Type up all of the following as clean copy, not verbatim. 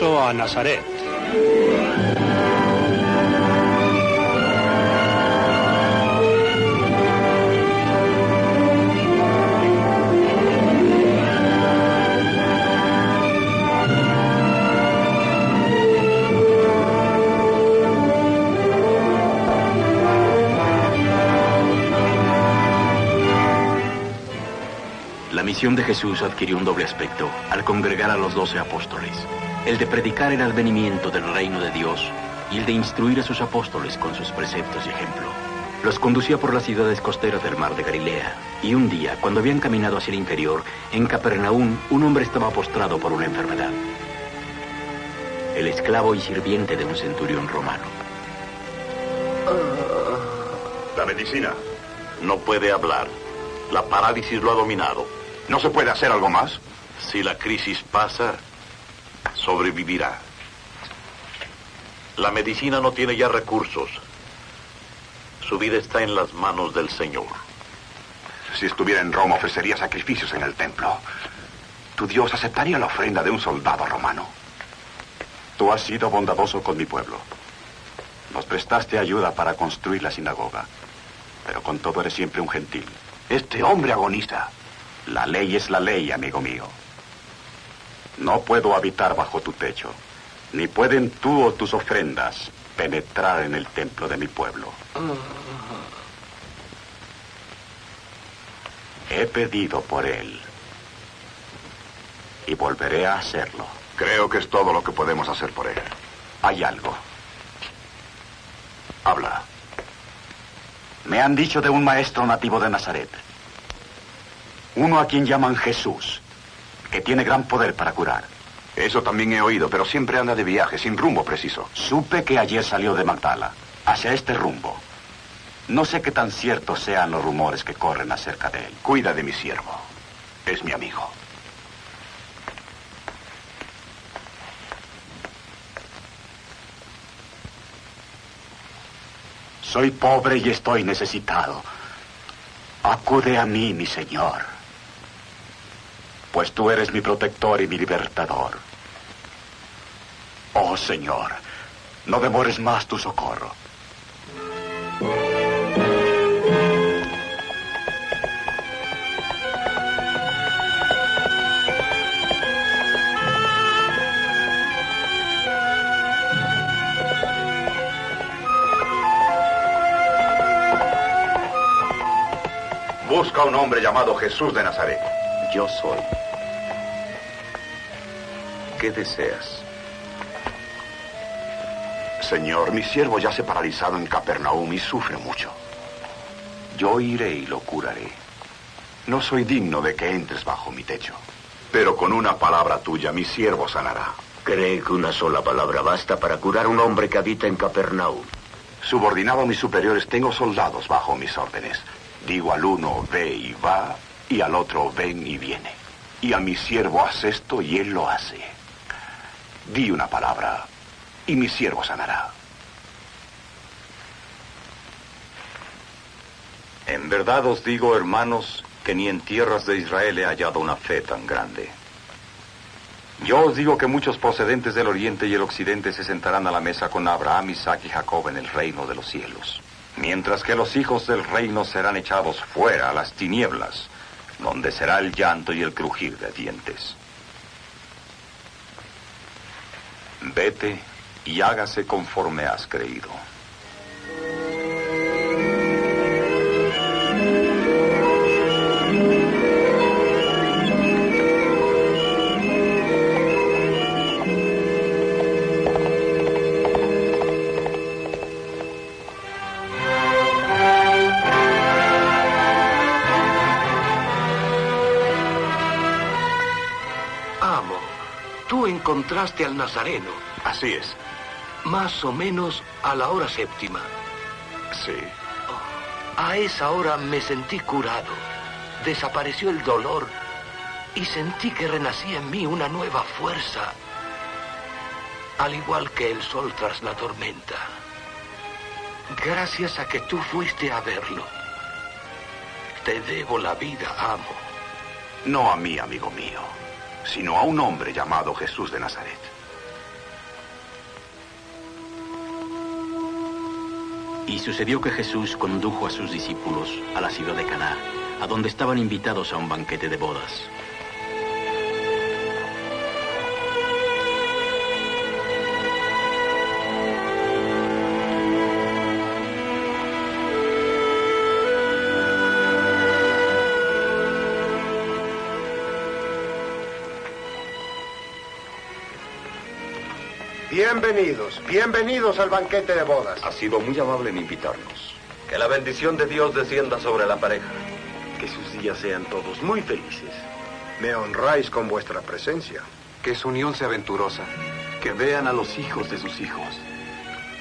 regreso a Nazaret. La misión de Jesús adquirió un doble aspecto al congregar a los 12 apóstoles. El de predicar el advenimiento del reino de Dios y el de instruir a sus apóstoles con sus preceptos y ejemplo. Los conducía por las ciudades costeras del mar de Galilea. Y un día, cuando habían caminado hacia el interior, en Capernaum, un hombre estaba postrado por una enfermedad. El esclavo y sirviente de un centurión romano. La medicina. No puede hablar. La parálisis lo ha dominado. ¿No se puede hacer algo más? Si la crisis pasa, sobrevivirá. La medicina no tiene ya recursos. Su vida está en las manos del Señor. Si estuviera en Roma, ofrecería sacrificios en el templo. Tu Dios aceptaría la ofrenda de un soldado romano. Tú has sido bondadoso con mi pueblo. Nos prestaste ayuda para construir la sinagoga. Pero con todo eres siempre un gentil. Este hombre agoniza. La ley es la ley, amigo mío. No puedo habitar bajo tu techo, ni pueden tú o tus ofrendas penetrar en el templo de mi pueblo. He pedido por él y volveré a hacerlo. Creo que es todo lo que podemos hacer por él. Hay algo. Habla. Me han dicho de un maestro nativo de Nazaret. Uno a quien llaman Jesús, que tiene gran poder para curar. Eso también he oído, pero siempre anda de viaje, sin rumbo preciso. Supe que ayer salió de Magdala, hacia este rumbo. No sé qué tan ciertos sean los rumores que corren acerca de él. Cuida de mi siervo. Es mi amigo. Soy pobre y estoy necesitado. Acude a mí, mi Señor. Pues tú eres mi protector y mi libertador. Oh, Señor, no demores más tu socorro. Busca a un hombre llamado Jesús de Nazaret. Yo soy. ¿Qué deseas? Señor, mi siervo yace paralizado en Capernaum y sufre mucho. Yo iré y lo curaré. No soy digno de que entres bajo mi techo, pero con una palabra tuya mi siervo sanará. ¿Cree que una sola palabra basta para curar a un hombre que habita en Capernaum? Subordinado a mis superiores, tengo soldados bajo mis órdenes. Digo al uno, ve y va, y al otro, ven y viene. Y a mi siervo, haz esto, y él lo hace. Di una palabra, y mi siervo sanará. En verdad os digo, hermanos, que ni en tierras de Israel he hallado una fe tan grande. Yo os digo que muchos procedentes del oriente y el occidente se sentarán a la mesa con Abraham, Isaac y Jacob en el reino de los cielos. Mientras que los hijos del reino serán echados fuera a las tinieblas, donde será el llanto y el crujir de dientes. Vete y hágase conforme has creído. Encontraste al Nazareno. Así es. Más o menos a la hora séptima. Sí. A esa hora me sentí curado. Desapareció el dolor y sentí que renacía en mí una nueva fuerza. Al igual que el sol tras la tormenta. Gracias a que tú fuiste a verlo. Te debo la vida, amo. No a mí, amigo mío, sino a un hombre llamado Jesús de Nazaret. Y sucedió que Jesús condujo a sus discípulos a la ciudad de Caná, a donde estaban invitados a un banquete de bodas. Bienvenidos, bienvenidos al banquete de bodas. Ha sido muy amable en invitarnos. Que la bendición de Dios descienda sobre la pareja. Que sus días sean todos muy felices. Me honráis con vuestra presencia. Que su unión sea venturosa. Que vean a los hijos de sus hijos.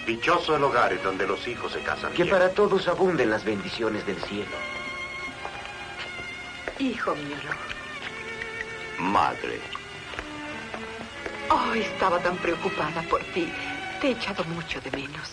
Dichoso el hogar en donde los hijos se casan. Que para todos abunden las bendiciones del cielo. Hijo mío. Madre. Oh, estaba tan preocupada por ti. Te he echado mucho de menos.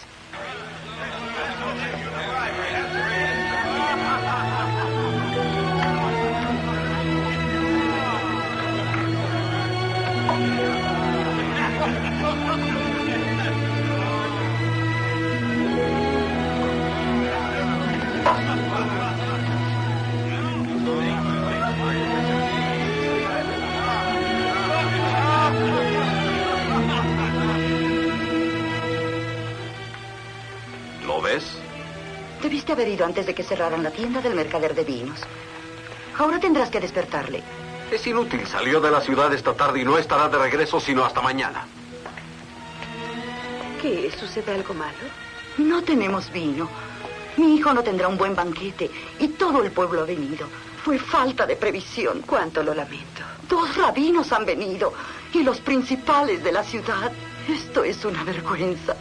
¿Lo ves? Debiste haber ido antes de que cerraran la tienda del mercader de vinos. Ahora tendrás que despertarle. Es inútil. Salió de la ciudad esta tarde y no estará de regreso sino hasta mañana. ¿Qué? ¿Sucede algo malo? No tenemos vino. Mi hijo no tendrá un buen banquete y todo el pueblo ha venido. Fue falta de previsión. Cuánto lo lamento. 2 rabinos han venido y los principales de la ciudad. Esto es una vergüenza.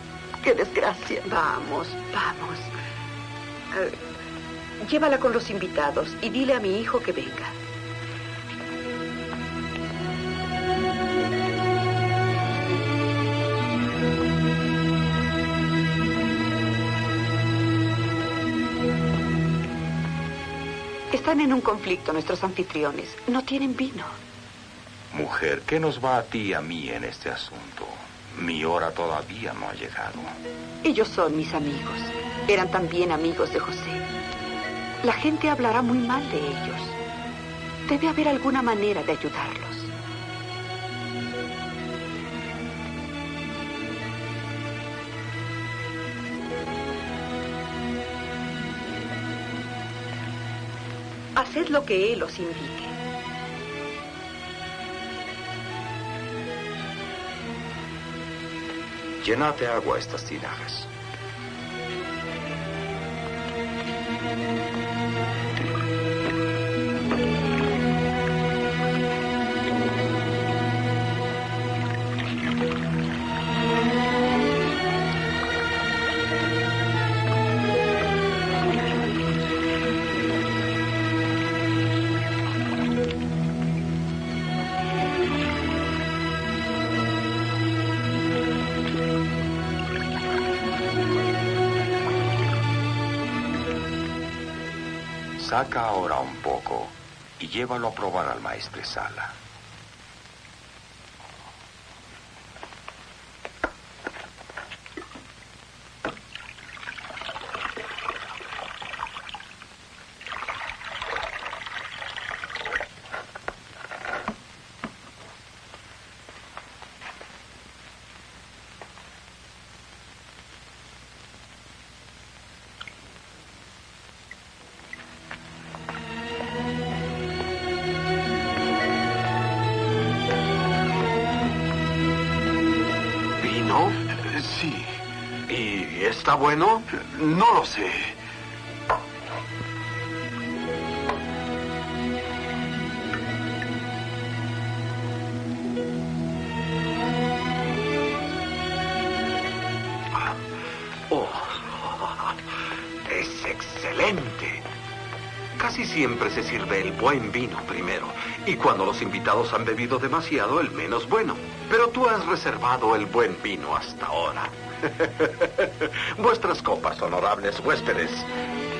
¡Qué desgracia! Vamos, vamos. Llévala con los invitados y dile a mi hijo que venga. Están en un conflicto nuestros anfitriones. No tienen vino. Mujer, ¿qué nos va a ti y a mí en este asunto? Mi hora todavía no ha llegado. Ellos son mis amigos. Eran también amigos de José. La gente hablará muy mal de ellos. Debe haber alguna manera de ayudarlos. Haced lo que él os indique. Llenad de agua estas tinajas. Saca ahora un poco y llévalo a probar al maestresala. Sí. ¿Y está bueno? No lo sé. Oh, es excelente. Casi siempre se sirve el buen vino primero. Y cuando los invitados han bebido demasiado, el menos bueno. Pero tú has reservado el buen vino hasta ahora. Vuestras copas, honorables huéspedes.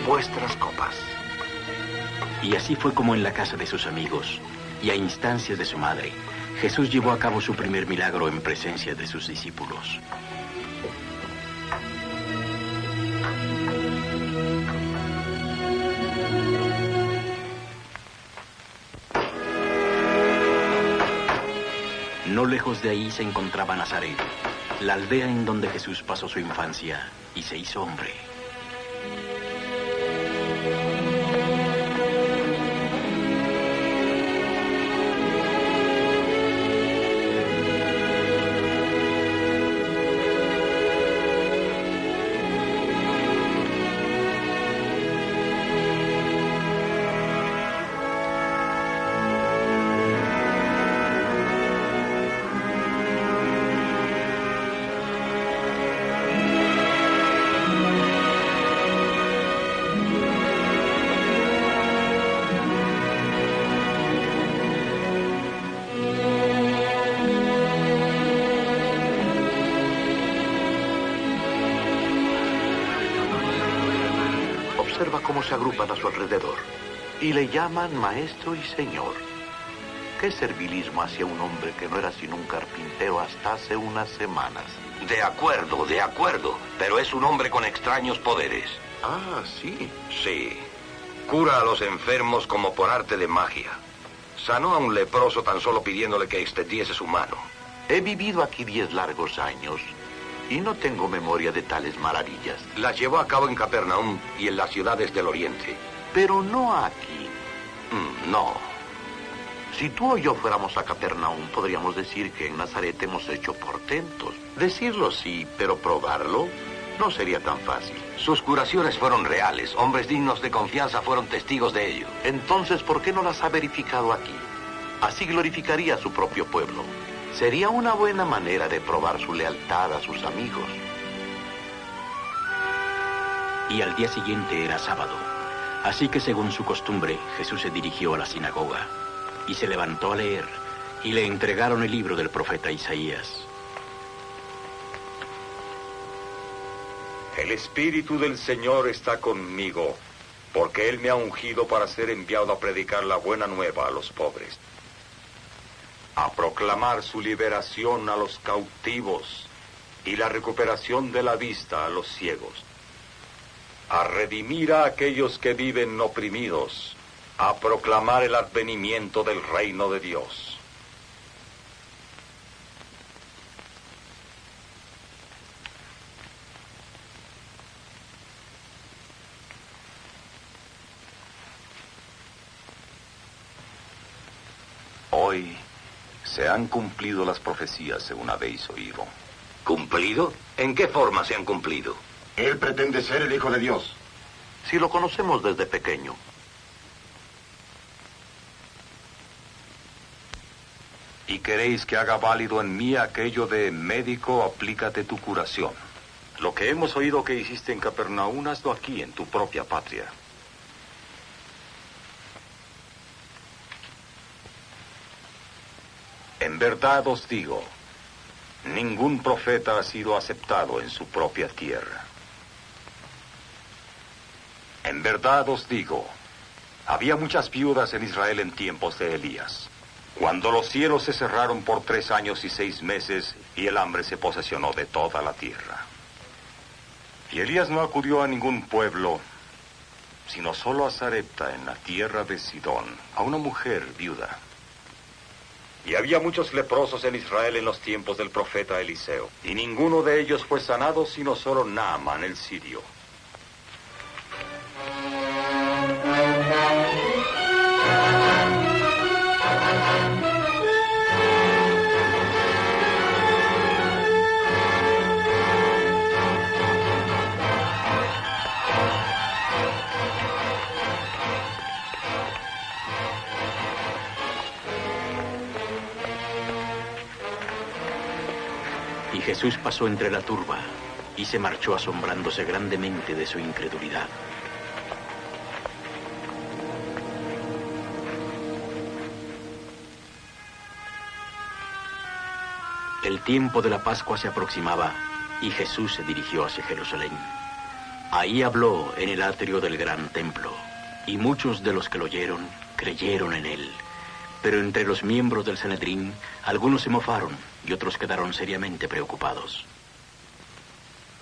Vuestras copas. Y así fue como en la casa de sus amigos, y a instancias de su madre, Jesús llevó a cabo su primer milagro en presencia de sus discípulos. lejos de ahí se encontraba Nazaret, la aldea en donde Jesús pasó su infancia y se hizo hombre. Observa cómo se agrupan a su alrededor y le llaman maestro y señor. ¿Qué servilismo hacia un hombre que no era sino un carpintero hasta hace unas semanas? De acuerdo, pero es un hombre con extraños poderes. Ah, sí. Sí. Cura a los enfermos como por arte de magia. Sanó a un leproso tan solo pidiéndole que extendiese su mano. He vivido aquí 10 largos años y no tengo memoria de tales maravillas. Las llevó a cabo en Capernaum y en las ciudades del Oriente. Pero no aquí. No. Si tú o yo fuéramos a Capernaum, podríamos decir que en Nazaret hemos hecho portentos. Decirlo sí, pero probarlo no sería tan fácil. Sus curaciones fueron reales. Hombres dignos de confianza fueron testigos de ello. Entonces, ¿por qué no las ha verificado aquí? Así glorificaría a su propio pueblo. Sería una buena manera de probar su lealtad a sus amigos. Y al día siguiente era sábado. Así que según su costumbre, Jesús se dirigió a la sinagoga y se levantó a leer, y le entregaron el libro del profeta Isaías. El Espíritu del Señor está conmigo, porque Él me ha ungido para ser enviado a predicar la buena nueva a los pobres, a proclamar su liberación a los cautivos y la recuperación de la vista a los ciegos, a redimir a aquellos que viven oprimidos, a proclamar el advenimiento del reino de Dios. Hoy se han cumplido las profecías según habéis oído. ¿Cumplido? ¿En qué forma se han cumplido? Él pretende ser el Hijo de Dios. Si lo conocemos desde pequeño. Y queréis que haga válido en mí aquello de médico, aplícate tu curación. Lo que hemos oído que hiciste en Capernaum, hazlo aquí, en tu propia patria. En verdad os digo, ningún profeta ha sido aceptado en su propia tierra. En verdad os digo, había muchas viudas en Israel en tiempos de Elías, cuando los cielos se cerraron por 3 años y 6 meses y el hambre se posesionó de toda la tierra. Y Elías no acudió a ningún pueblo, sino solo a Sarepta en la tierra de Sidón, a una mujer viuda. Y había muchos leprosos en Israel en los tiempos del profeta Eliseo, y ninguno de ellos fue sanado sino solo Naamán el sirio. Y Jesús pasó entre la turba y se marchó asombrándose grandemente de su incredulidad. El tiempo de la Pascua se aproximaba y Jesús se dirigió hacia Jerusalén. Ahí habló en el atrio del gran templo y muchos de los que lo oyeron creyeron en él. Pero entre los miembros del Sanedrín, algunos se mofaron y otros quedaron seriamente preocupados.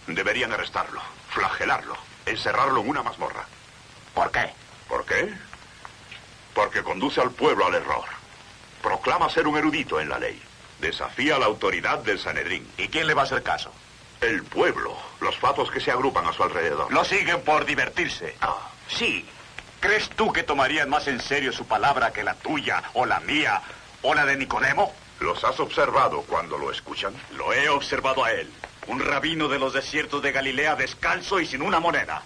Deberían arrestarlo, flagelarlo, encerrarlo en una mazmorra. ¿Por qué? ¿Por qué? Porque conduce al pueblo al error. Proclama ser un erudito en la ley. Desafía la autoridad del Sanedrín. ¿Y quién le va a hacer caso? El pueblo, los fatos que se agrupan a su alrededor. Lo siguen por divertirse. Sí. ¿Crees tú que tomarían más en serio su palabra que la tuya, o la mía, o la de Nicodemo? ¿Los has observado cuando lo escuchan? Lo he observado a él. Un rabino de los desiertos de Galilea descalzo y sin una moneda.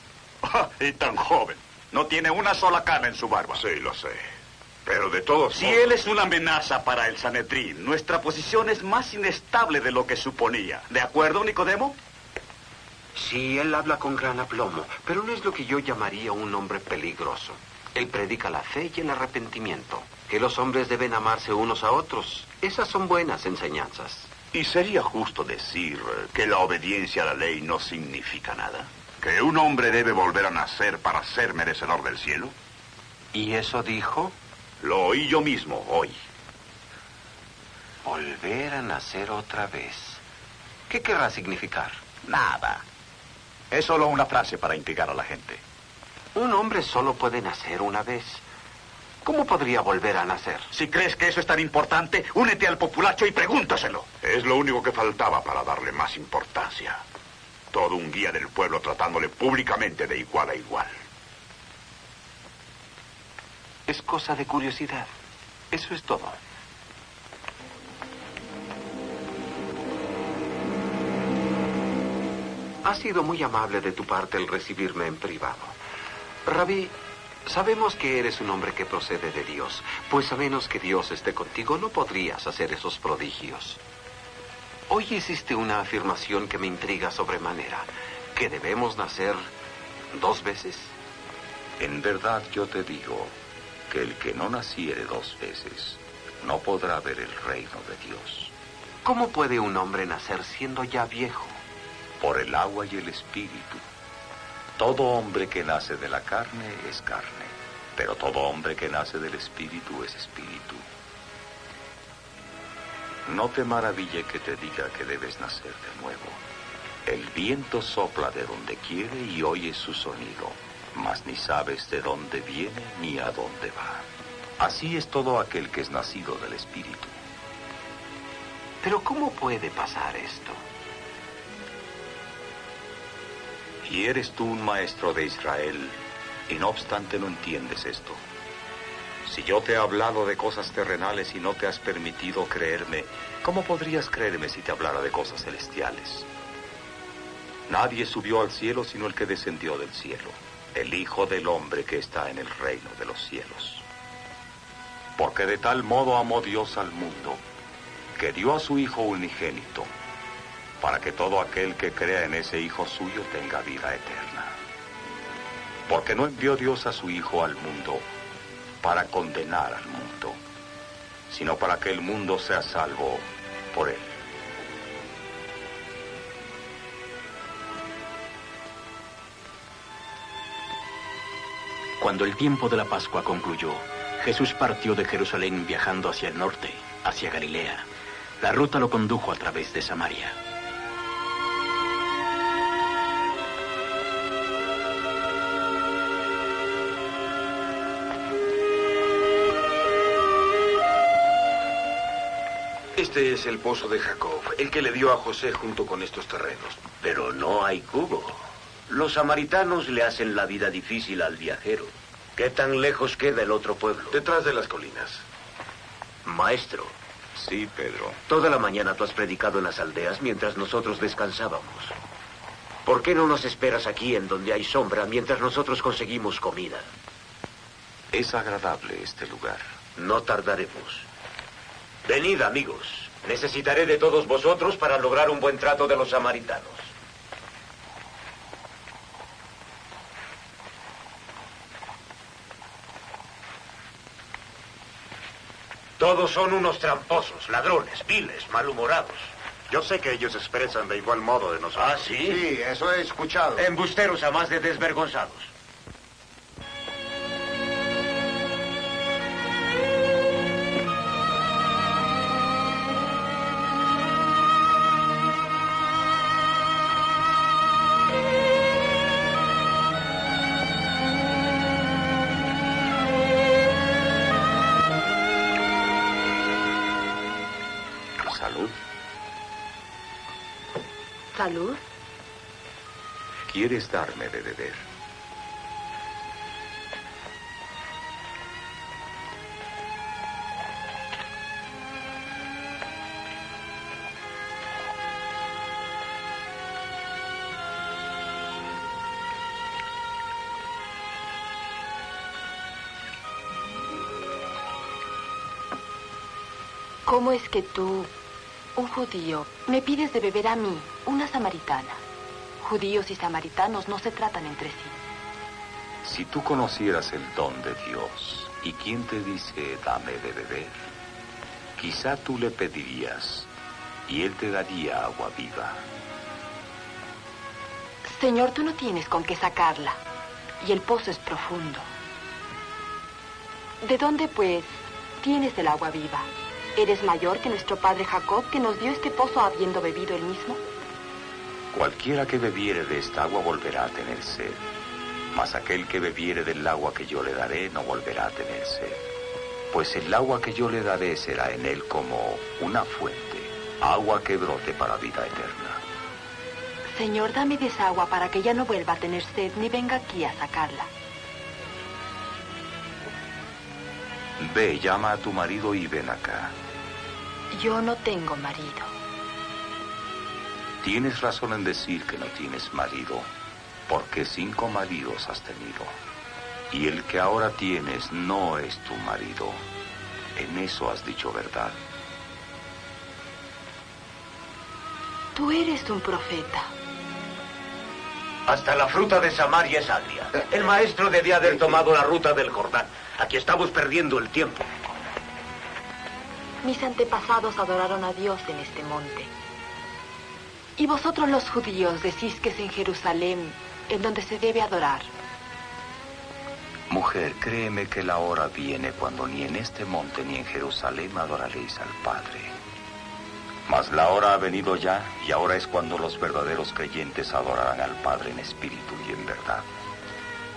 Y tan joven. No tiene una sola cana en su barba. Sí, lo sé. Pero de todos Si modos... él es una amenaza para el Sanedrín, nuestra posición es más inestable de lo que suponía. ¿De acuerdo, Nicodemo? Sí, él habla con gran aplomo, pero no es lo que yo llamaría un hombre peligroso. Él predica la fe y el arrepentimiento, que los hombres deben amarse unos a otros. Esas son buenas enseñanzas. ¿Y sería justo decir que la obediencia a la ley no significa nada? ¿Que un hombre debe volver a nacer para ser merecedor del cielo? ¿Y eso dijo? Lo oí yo mismo hoy. Volver a nacer otra vez. ¿Qué querrá significar? Nada. Es solo una frase para intrigar a la gente. Un hombre solo puede nacer una vez. ¿Cómo podría volver a nacer? Si crees que eso es tan importante, únete al populacho y pregúntaselo. Es lo único que faltaba para darle más importancia. Todo un guía del pueblo tratándole públicamente de igual a igual. Es cosa de curiosidad. Eso es todo. Ha sido muy amable de tu parte el recibirme en privado. Rabí, sabemos que eres un hombre que procede de Dios, pues a menos que Dios esté contigo no podrías hacer esos prodigios. Hoy hiciste una afirmación que me intriga sobremanera, que debemos nacer 2 veces. En verdad yo te digo que el que no naciere 2 veces no podrá ver el reino de Dios. ¿Cómo puede un hombre nacer siendo ya viejo? Por el agua y el espíritu. Todo hombre que nace de la carne es carne, pero todo hombre que nace del espíritu es espíritu. No te maraville que te diga que debes nacer de nuevo. El viento sopla de donde quiere y oyes su sonido, mas ni sabes de dónde viene ni a dónde va. Así es todo aquel que es nacido del espíritu. Pero ¿cómo puede pasar esto? Y eres tú un maestro de Israel, y no obstante no entiendes esto. Si yo te he hablado de cosas terrenales y no te has permitido creerme, ¿cómo podrías creerme si te hablara de cosas celestiales? Nadie subió al cielo sino el que descendió del cielo, el Hijo del Hombre que está en el reino de los cielos. Porque de tal modo amó Dios al mundo, que dio a su Hijo unigénito, para que todo aquel que crea en ese Hijo suyo tenga vida eterna. Porque no envió Dios a su Hijo al mundo para condenar al mundo, sino para que el mundo sea salvo por él. Cuando el tiempo de la Pascua concluyó, Jesús partió de Jerusalén viajando hacia el norte, hacia Galilea. La ruta lo condujo a través de Samaria. Este es el pozo de Jacob, el que le dio a José junto con estos terrenos. Pero no hay cubo. Los samaritanos le hacen la vida difícil al viajero. ¿Qué tan lejos queda el otro pueblo? Detrás de las colinas. Maestro, Sí, Pedro. toda la mañana tú has predicado en las aldeas mientras nosotros descansábamos. ¿Por qué no nos esperas aquí en donde hay sombra mientras nosotros conseguimos comida? Es agradable este lugar. No tardaremos. Venid, amigos. Necesitaré de todos vosotros para lograr un buen trato de los samaritanos. Todos son unos tramposos, ladrones, viles, malhumorados. Yo sé que ellos se expresan de igual modo de nosotros. ¿Ah, sí? Sí, eso he escuchado. Embusteros a más de desvergonzados. salud? ¿Quieres darme de beber? ¿Cómo es que tú, un judío, me pides de beber a mí, una samaritana? Judíos y samaritanos no se tratan entre sí. Si tú conocieras el don de Dios y quién te dice dame de beber, quizá tú le pedirías y él te daría agua viva. Señor, tú no tienes con qué sacarla y el pozo es profundo. ¿De dónde, pues, tienes el agua viva? ¿Eres mayor que nuestro padre Jacob, que nos dio este pozo habiendo bebido él mismo? Cualquiera que bebiere de esta agua volverá a tener sed, mas aquel que bebiere del agua que yo le daré no volverá a tener sed, pues el agua que yo le daré será en él como una fuente, agua que brote para vida eterna. Señor, dame de esa agua para que ya no vuelva a tener sed ni venga aquí a sacarla. Ve, llama a tu marido y ven acá. Yo no tengo marido. Tienes razón en decir que no tienes marido, porque 5 maridos has tenido. Y el que ahora tienes no es tu marido. En eso has dicho verdad. Tú eres un profeta. Hasta la fruta de Samaria es agria. El maestro debía haber tomado la ruta del Jordán. Aquí estamos perdiendo el tiempo. Mis antepasados adoraron a Dios en este monte. Y vosotros los judíos decís que es en Jerusalén en donde se debe adorar. Mujer, créeme que la hora viene cuando ni en este monte ni en Jerusalén adoraréis al Padre. Mas la hora ha venido ya, y ahora es cuando los verdaderos creyentes adorarán al Padre en espíritu y en verdad.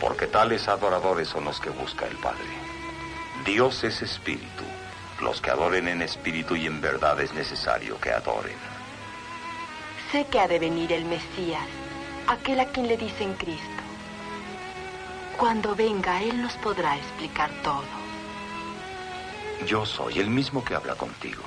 Porque tales adoradores son los que busca el Padre. Dios es espíritu. Los que adoren en espíritu y en verdad es necesario que adoren. Sé que ha de venir el Mesías, aquel a quien le dicen Cristo. Cuando venga, Él nos podrá explicar todo. Yo soy el mismo que habla contigo.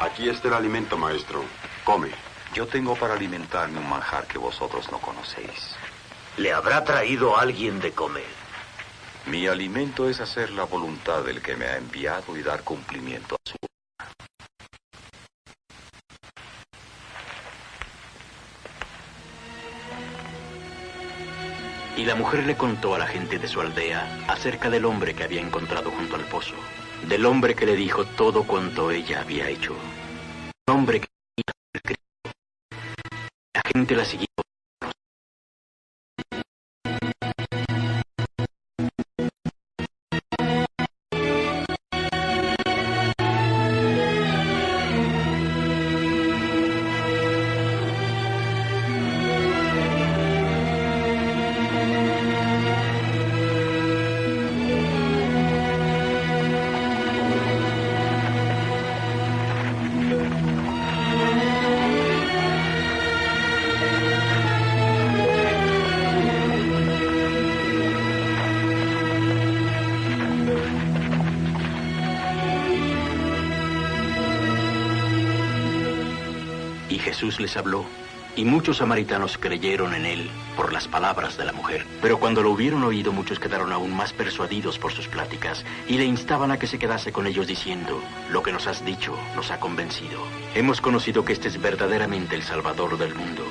Aquí está el alimento, maestro. Come. Yo tengo para alimentarme un manjar que vosotros no conocéis. ¿Le habrá traído alguien de comer? Mi alimento es hacer la voluntad del que me ha enviado y dar cumplimiento a su obra. Y la mujer le contó a la gente de su aldea acerca del hombre que había encontrado junto al pozo, del hombre que le dijo todo cuanto ella había hecho. Un hombre que quería ser Cristo. La gente la siguió. Jesús les habló, y muchos samaritanos creyeron en él por las palabras de la mujer. Pero cuando lo hubieron oído, muchos quedaron aún más persuadidos por sus pláticas, y le instaban a que se quedase con ellos diciendo, lo que nos has dicho nos ha convencido. Hemos conocido que este es verdaderamente el Salvador del mundo.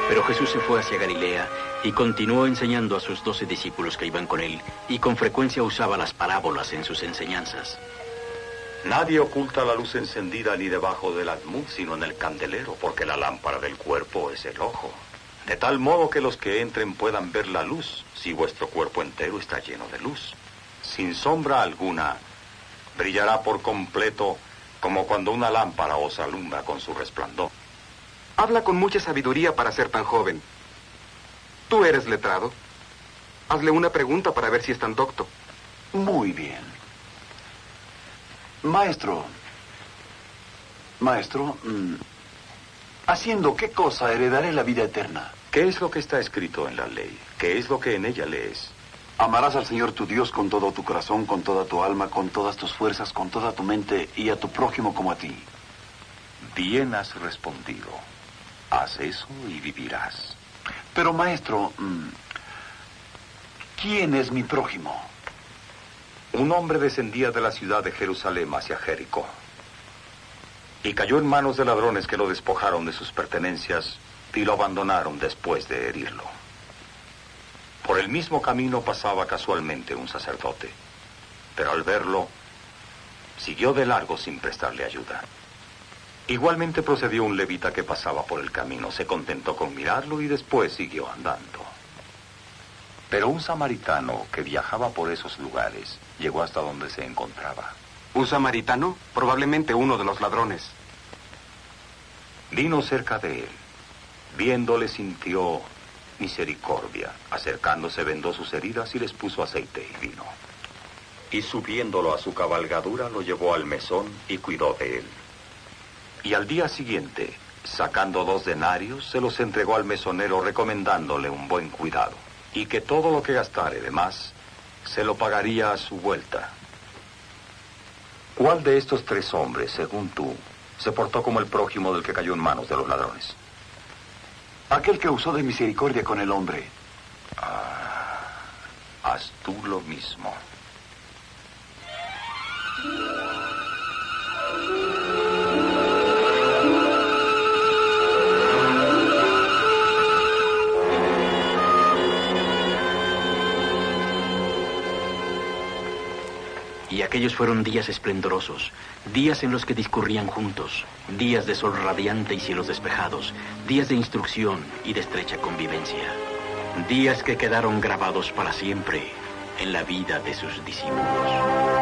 Pero Jesús se fue hacia Galilea y continuó enseñando a sus 12 discípulos que iban con él, y con frecuencia usaba las parábolas en sus enseñanzas. Nadie oculta la luz encendida ni debajo del almud, sino en el candelero, porque la lámpara del cuerpo es el ojo. De tal modo que los que entren puedan ver la luz, si vuestro cuerpo entero está lleno de luz. Sin sombra alguna, brillará por completo, como cuando una lámpara os alumbra con su resplandor. Habla con mucha sabiduría para ser tan joven. Tú eres letrado. Hazle una pregunta para ver si es tan docto. Muy bien. Maestro, ¿haciendo qué cosa heredaré la vida eterna? ¿Qué es lo que está escrito en la ley? ¿Qué es lo que en ella lees? Amarás al Señor tu Dios con todo tu corazón, con toda tu alma, con todas tus fuerzas, con toda tu mente y a tu prójimo como a ti. Bien has respondido. Haz eso y vivirás. Pero, maestro, ¿quién es mi prójimo? Un hombre descendía de la ciudad de Jerusalén hacia Jericó y cayó en manos de ladrones que lo despojaron de sus pertenencias y lo abandonaron después de herirlo. Por el mismo camino pasaba casualmente un sacerdote, pero al verlo, siguió de largo sin prestarle ayuda. Igualmente procedió un levita que pasaba por el camino, se contentó con mirarlo y después siguió andando. Pero un samaritano que viajaba por esos lugares llegó hasta donde se encontraba. ¿Un samaritano? Probablemente uno de los ladrones. Vino cerca de él. Viéndole sintió misericordia. Acercándose vendó sus heridas y les puso aceite y vino. Y subiéndolo a su cabalgadura lo llevó al mesón y cuidó de él. Y al día siguiente, sacando 2 denarios, se los entregó al mesonero recomendándole un buen cuidado, y que todo lo que gastare de más, se lo pagaría a su vuelta. ¿Cuál de estos 3 hombres, según tú, se portó como el prójimo del que cayó en manos de los ladrones? Aquel que usó de misericordia con el hombre. Haz tú lo mismo. Y aquellos fueron días esplendorosos, días en los que discurrían juntos, días de sol radiante y cielos despejados, días de instrucción y de estrecha convivencia, días que quedaron grabados para siempre en la vida de sus discípulos.